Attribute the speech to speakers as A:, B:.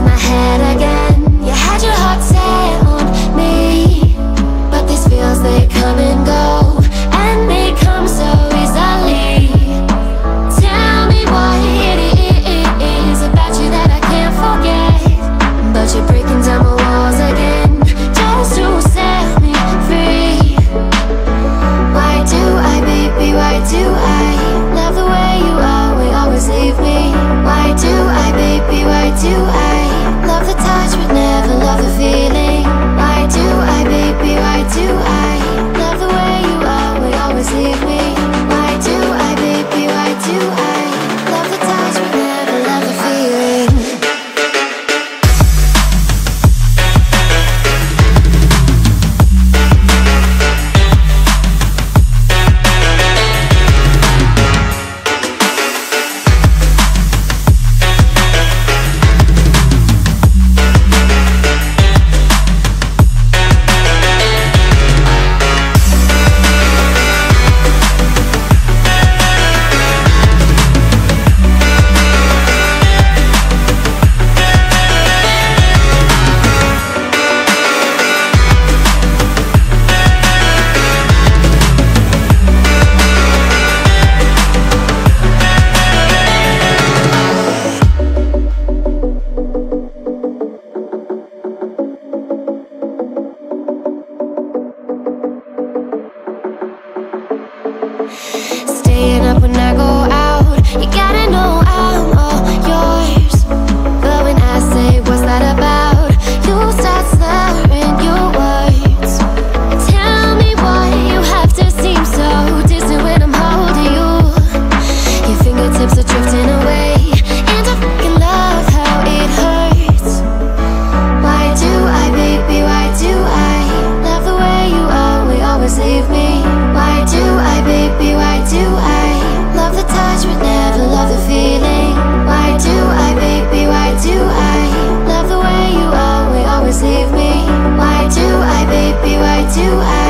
A: in my head again. You had your heart set on me, but these feels, they come and go, and they come so easily. Tell me what it is about you that I can't forget, but you're breaking down my walls again, just to set me free. Why do I, baby, why do I love the way you always leave me? Why do I, baby, why do I love the touch but never love the feeling? Why do I, baby, why do I love the way you always leave me? Why do I, baby, why do I love the touch but never love the feeling? Staying up when I go out, you gotta know I'm all yours. But when I say what's that about, you start slurring your words. Tell me why you have to seem so distant when I'm holding you. Your fingertips are drifting away, and I fucking love how it hurts. Why do I, baby, why do I love the way you always leave me? Why do I, baby, why do I love the touch but never love the feeling? Why do I, baby, why do I love the way you always leave me? Why do I, baby, why do I